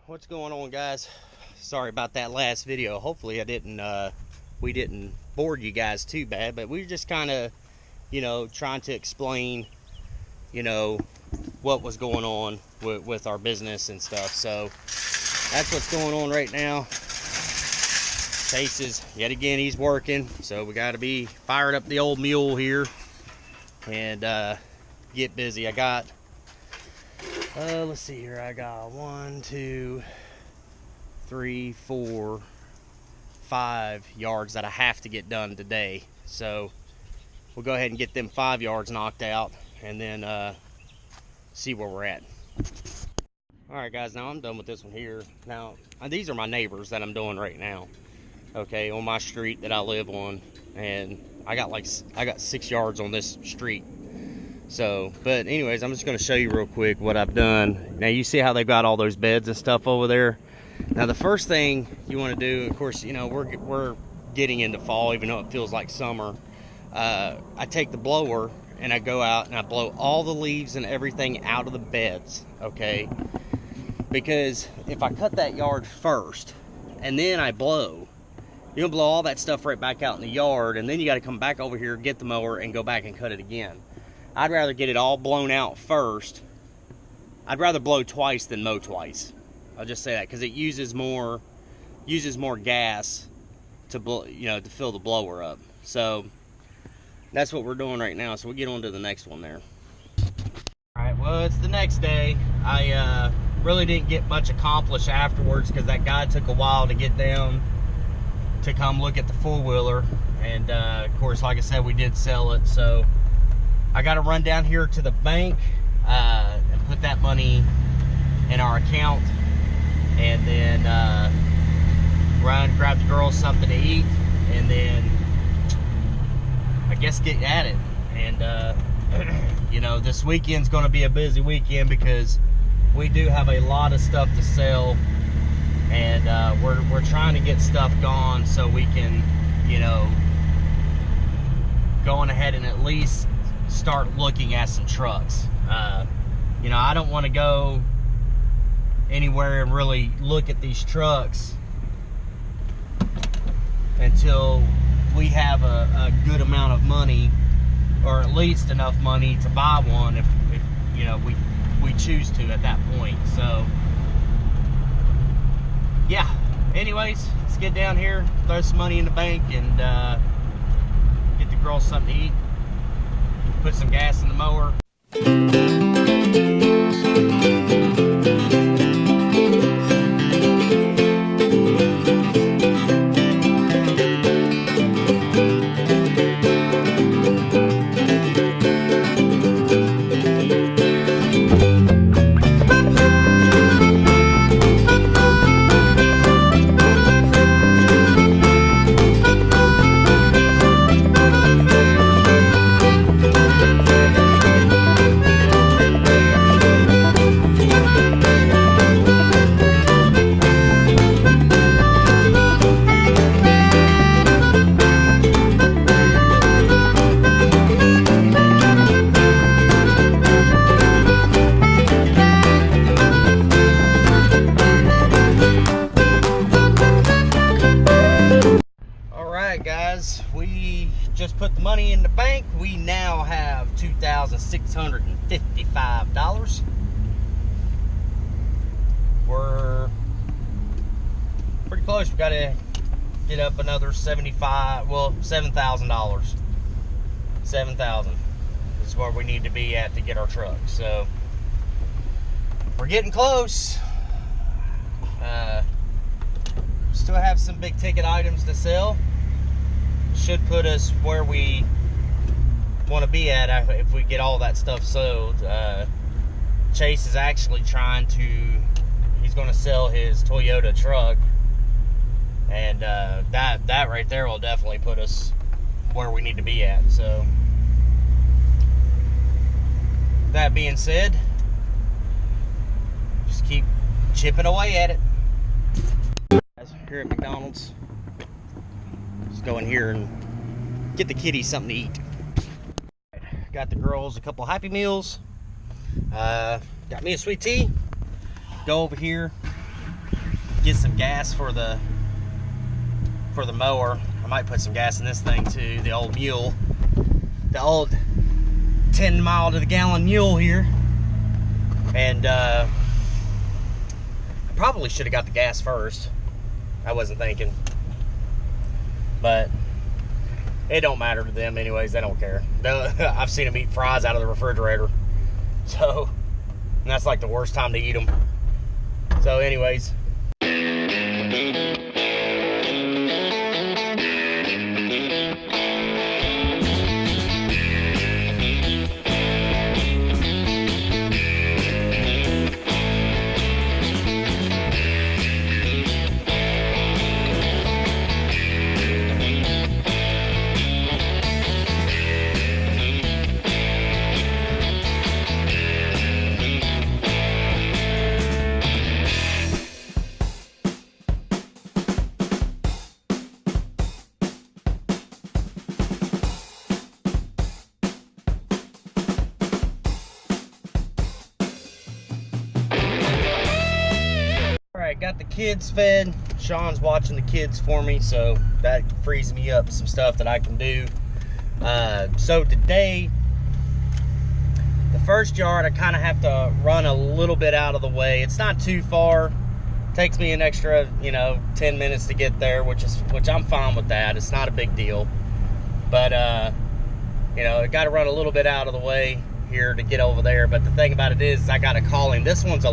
What's going on, guys? Sorry about that last video. Hopefully we didn't bore you guys too bad, but we were just kind of, trying to explain, what was going on with our business and stuff. So that's what's going on right now. Chase is, yet again, he's working, so we got to be fired up the old mule here and get busy. I got, let's see here, I got 1, 2, 3, 4, 5 yards that I have to get done today. So we'll go ahead and get them 5 yards knocked out and then see where we're at. Alright guys, now I'm done with this one here. Now these are my neighbors that I'm doing right now, okay, on my street that I live on, and I got 6 yards on this street. So, but anyways, I'm just going to show you real quick what I've done. Now you see how they've got all those beds and stuff over there. Now the first thing you want to do, of course, we're getting into fall, even though it feels like summer. I take the blower and I go out and I blow all the leaves and everything out of the beds, okay? Because if I cut that yard first and then I blow, you'll blow all that stuff right back out in the yard, and then you got to come back over here, get the mower, and go back and cut it again. I'd rather get it all blown out first. I'd rather blow twice than mow twice. I'll just say that because it uses more gas to blow, to fill the blower up. So that's what we're doing right now. So we'll get on to the next one there. All right, well, it's the next day. I really didn't get much accomplished afterwards because that guy took a while to get down to come look at the four-wheeler, and of course, like I said, we did sell it. So I got to run down here to the bank and put that money in our account, and then run, grab the girls something to eat, and then I guess get at it. And this weekend's going to be a busy weekend because we do have a lot of stuff to sell, and we're trying to get stuff gone so we can, go on ahead and at least start looking at some trucks. I don't want to go anywhere and really look at these trucks until we have a good amount of money, or at least enough money to buy one if we choose to at that point. So yeah, anyways, let's get down here, throw some money in the bank, and get the girls something to eat, put some gas in the mower. Guys, we just put the money in the bank. We now have $2,655. We're pretty close. We got to get up another $7,000. $7,000 is where we need to be at to get our truck. So we're getting close. Still have some big ticket items to sell. Should put us where we want to be at if we get all that stuff sold. Chase is actually he's going to sell his Toyota truck, and that right there will definitely put us where we need to be at. So that being said, just keep chipping away at it. Here at McDonald's, let's go in here and get the kitties something to eat. Got the girls a couple Happy Meals. Got me a sweet tea. Go over here, get some gas for the mower. I might put some gas in this thing too, the old mule. The old 10 mile to the gallon mule here. And I probably should have got the gas first. I wasn't thinking. But it don't matter to them anyways, they don't care. I've seen them eat fries out of the refrigerator. So, and that's like the worst time to eat them. So anyways. Got the kids fed. Sean's watching the kids for me, so that frees me up some stuff that I can do. So today, the first yard, I kind of have to run a little bit out of the way. It's not too far. Takes me an extra, 10 minutes to get there, which I'm fine with that. It's not a big deal. But I got to run a little bit out of the way here to get over there. But the thing about it is, I got to call him. This yard's a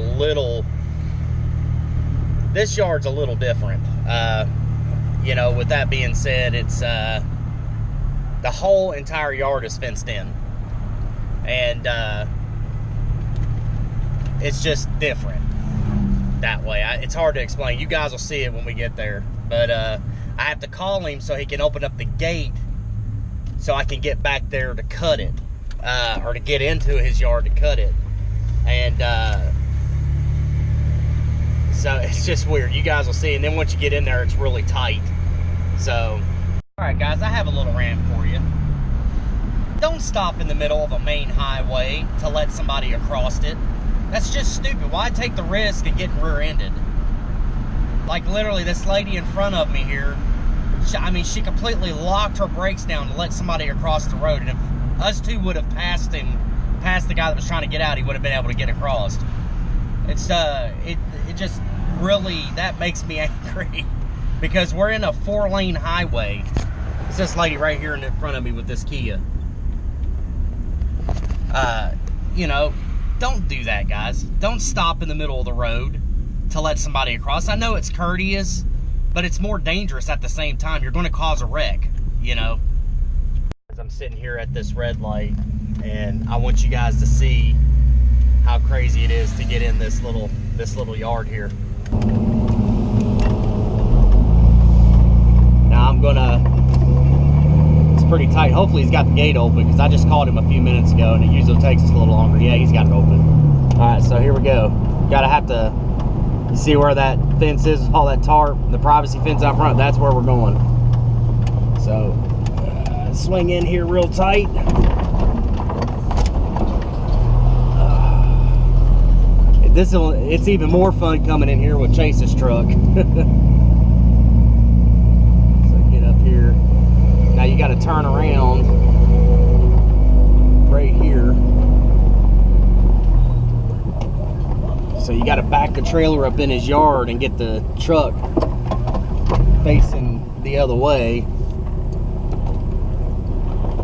little different. With that being said, it's the whole entire yard is fenced in. And it's just different that way. It's hard to explain. You guys will see it when we get there. But I have to call him so he can open up the gate so I can get back there to cut it. Or to get into his yard to cut it. And so it's just weird. You guys will see. And then once you get in there, it's really tight. So, alright guys, I have a little rant for you. Don't stop in the middle of a main highway to let somebody across it. That's just stupid. Why take the risk of getting rear-ended? Like literally this lady in front of me here, she completely locked her brakes down to let somebody across the road. And if us two would have passed the guy that was trying to get out, he would have been able to get across. It's it just really, that makes me angry because we're in a 4-lane highway. It's this lady right here in front of me with this Kia. Don't do that, guys. Don't stop in the middle of the road to let somebody across. I know it's courteous, but it's more dangerous at the same time. You're going to cause a wreck, As I'm sitting here at this red light, and I want you guys to see how crazy it is to get in this little yard here. Now it's pretty tight. Hopefully he's got the gate open because I just called him a few minutes ago and it usually takes us a little longer. Yeah, he's got it open. Alright, so here we go. You see where that fence is, all that tarp, the privacy fence out front, that's where we're going. So, swing in here real tight. It's even more fun coming in here with Chase's truck. So get up here. Now you got to turn around right here. So you got to back the trailer up in his yard and get the truck facing the other way.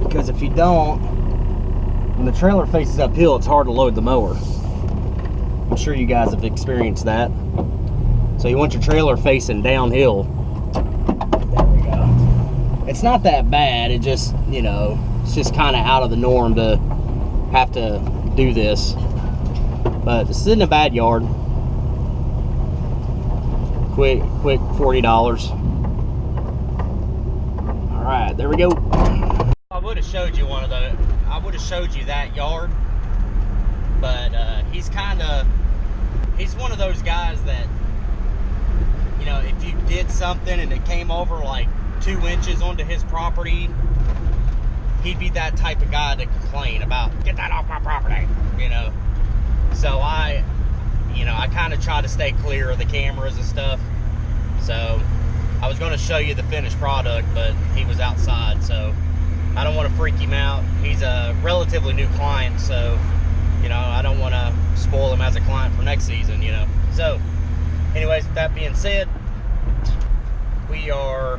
Because if you don't, when the trailer faces uphill, it's hard to load the mower. I'm sure you guys have experienced that. So you want your trailer facing downhill. There we go. It's not that bad. It just, it's just kind of out of the norm to have to do this. But this isn't a bad yard. Quick $40. All right, there we go. I would have showed you I would have showed you that yard. But he's one of those guys that, if you did something and it came over like 2 inches onto his property, he'd be that type of guy to complain about, get that off my property, So I kind of try to stay clear of the cameras and stuff. So I was going to show you the finished product, but he was outside, so I don't want to freak him out. He's a relatively new client, so you know, I don't want to spoil him as a client for next season, you know. So anyways, with that being said, we are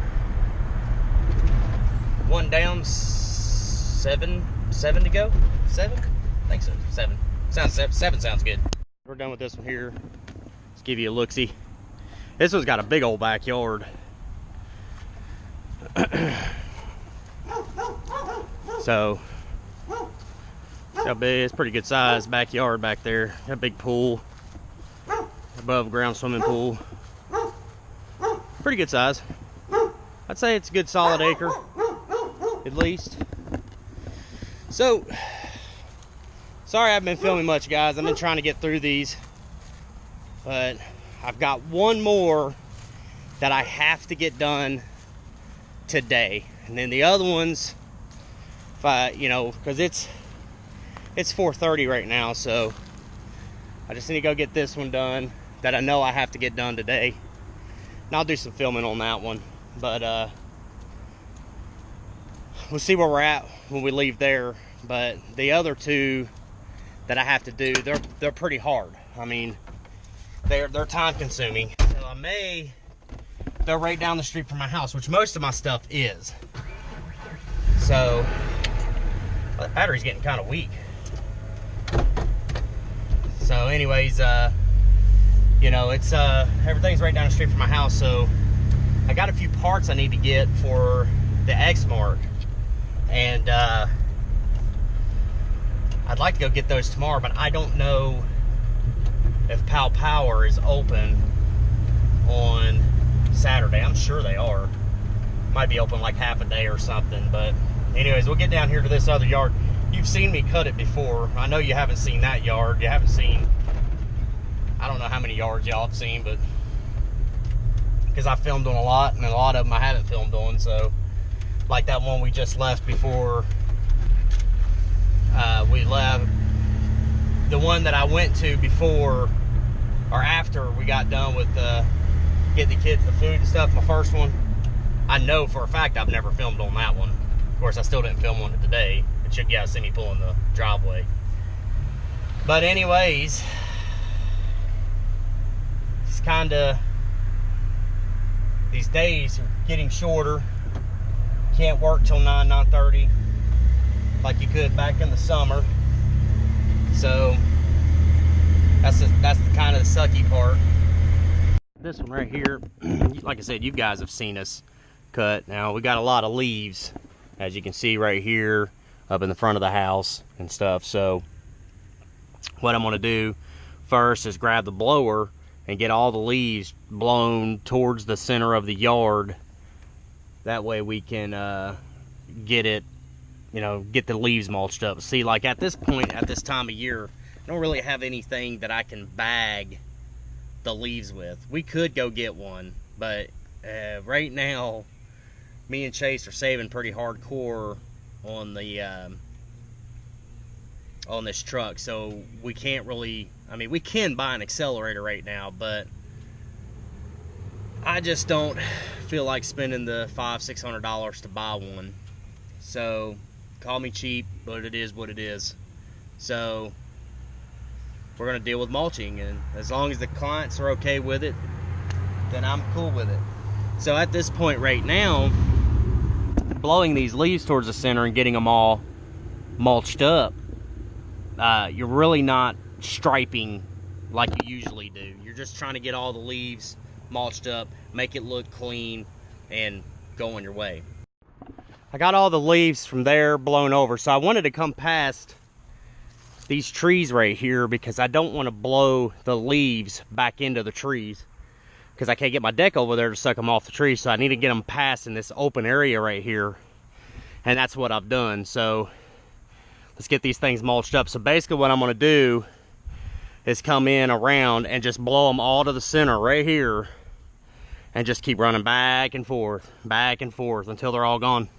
one down, seven to go. 7? I think so. 7. Seven sounds good. We're done with this one here. Let's give you a look-see. This one's got a big old backyard. So, got big, it's pretty good size backyard back there. Got a big pool, above ground swimming pool. Pretty good size. I'd say it's a good solid acre, at least. So, sorry I've been filming much, guys. I've been trying to get through these, but I've got one more that I have to get done today, and then the other ones, if I, you know, because it's 4:30 right now, so I just need to go get this one done that I know I have to get done today, and I'll do some filming on that one. But we'll see where we're at when we leave there. But the other two that I have to do, they're pretty hard. I mean, they're time consuming. So I may, they're right down the street from my house, which most of my stuff is. So the battery's getting kind of weak. So anyways, you know, it's everything's right down the street from my house, so I got a few parts I need to get for the X-Mark, and I'd like to go get those tomorrow, but I don't know if Pal Power is open on Saturday. I'm sure they are. Might be open like half a day or something, but anyways, we'll get down here to this other yard. You've seen me cut it before. I know you haven't seen that yard. You haven't seen, I don't know how many yards y'all have seen, but because I filmed on a lot, and a lot of them I haven't filmed on. So like that one we just left before we left, the one that I went to before or after we got done with getting the kids the food and stuff, my first one, I know for a fact I've never filmed on that one. Of course, I still didn't film on it today, but you guys see me pulling the driveway. But anyways, it's kind of, these days are getting shorter. Can't work till 9:30 like you could back in the summer. So that's the kind of the sucky part. This one right here, like I said, you guys have seen us cut. Now we got a lot of leaves, as you can see right here up in the front of the house and stuff. So what I'm going to do first is grab the blower and get all the leaves blown towards the center of the yard. That way we can get it, you know, get the leaves mulched up. See, like at this point, at this time of year, I don't really have anything that I can bag the leaves with. We could go get one, but right now me and Chase are saving pretty hardcore on the on this truck, so we can't really, I mean, we can buy an accelerator right now, but I just don't feel like spending the $500-600 to buy one. So call me cheap, but it is what it is. So we're gonna deal with mulching, and as long as the clients are okay with it, then I'm cool with it. So at this point right now, blowing these leaves towards the center and getting them all mulched up, you're really not striping like you usually do. You're just trying to get all the leaves mulched up, make it look clean, and go on your way. I got all the leaves from there blown over, so I wanted to come past these trees right here because I don't want to blow the leaves back into the trees because I can't get my deck over there to suck them off the trees, so I need to get them past in this open area right here, and that's what I've done. So let's get these things mulched up. So basically what I'm going to do is come in around and just blow them all to the center right here and just keep running back and forth until they're all gone.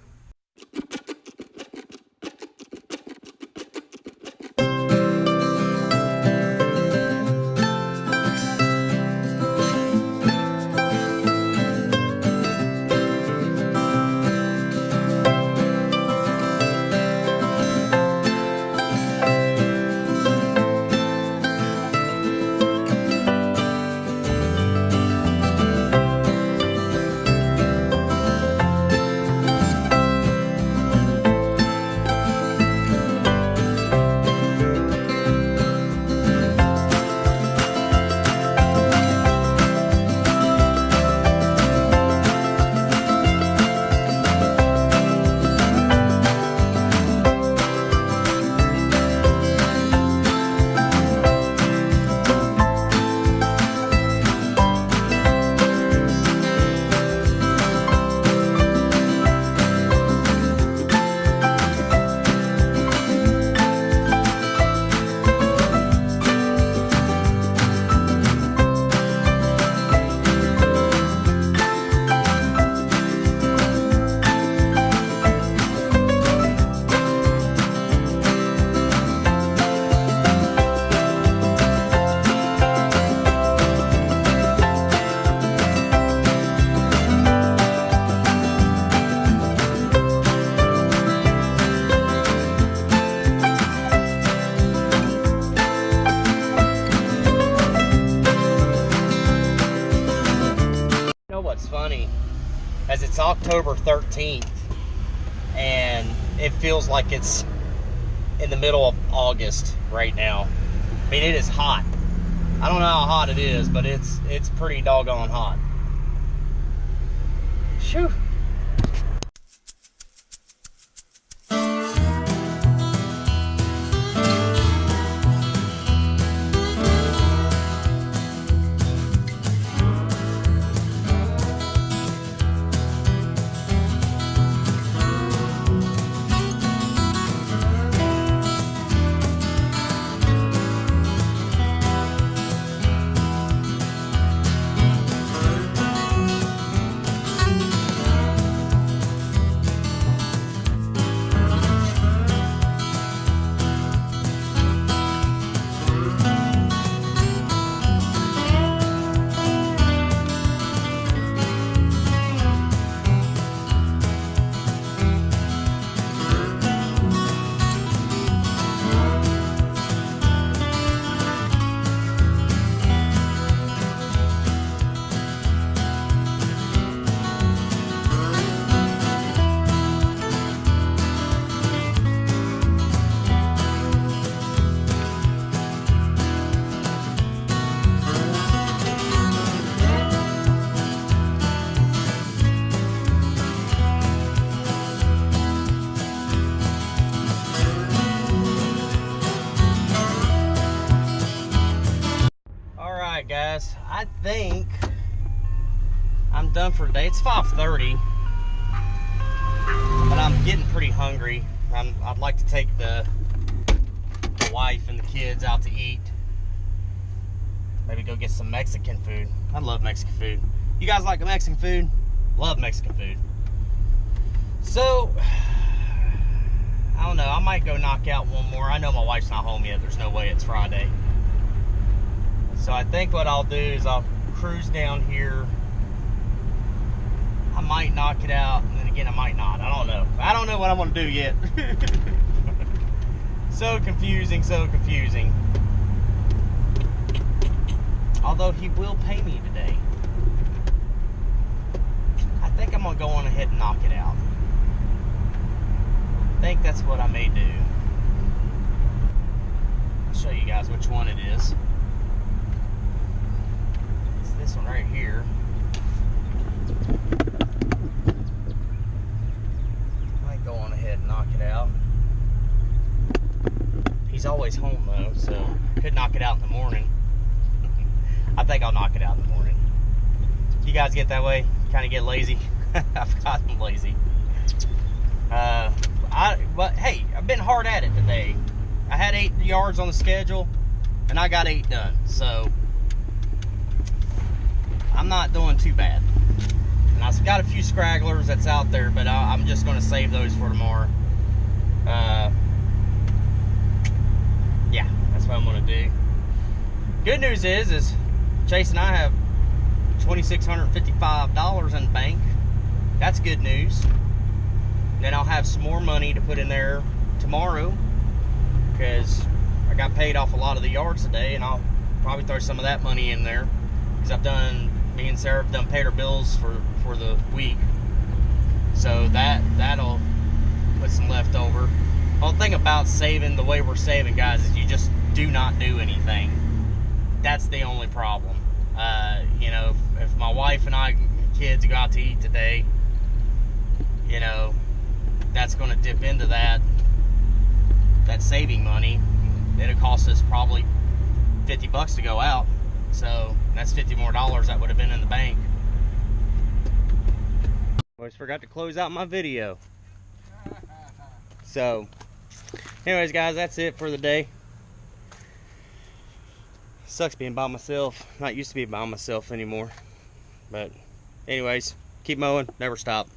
what's funny is it's October 13th and it feels like it's in the middle of August right now. I mean, it is hot. I don't know how hot it is, but it's pretty doggone hot. Shoo. Guys, I think I'm done for today. It's 5:30, but I'm getting pretty hungry. I'd like to take the wife and the kids out to eat. Maybe go get some Mexican food. I love Mexican food. You guys like Mexican food? Love Mexican food. So, I don't know. I might go knock out one more. I know my wife's not home yet. There's no way it's Friday. So I think what I'll do is I'll cruise down here. I might knock it out, and then again I might not. I don't know. I don't know what I'm going to do yet. So confusing, so confusing. Although he will pay me today. I think I'm going to go on ahead and knock it out. I think that's what I may do. I'll show you guys which one it is. This one right here. Might go on ahead and knock it out. He's always home though, so could knock it out in the morning. I think I'll knock it out in the morning. You guys get that way? Kind of get lazy? I've gotten lazy. But hey, I've been hard at it today. I had 8 yards on the schedule, and I got 8 done. So I'm not doing too bad. And I've got a few scragglers that's out there, but I'm just going to save those for tomorrow. Yeah, that's what I'm going to do. Good news is Chase and I have $2,655 in the bank. That's good news. Then I'll have some more money to put in there tomorrow, because I got paid off a lot of the yards today, and I'll probably throw some of that money in there, because me and Sarah have done paid our bills for the week. So that'll put some left over. The whole thing about saving the way we're saving, guys, is you just do not do anything. That's the only problem. You know, if my wife and I kids go out to eat today, you know, that's going to dip into that saving money. It'll cost us probably $50 to go out. So that's $50 more that would have been in the bank. Always forgot to close out my video. So anyways, guys, that's it for the day. Sucks being by myself. Not used to be by myself anymore. But anyways, keep mowing, never stop.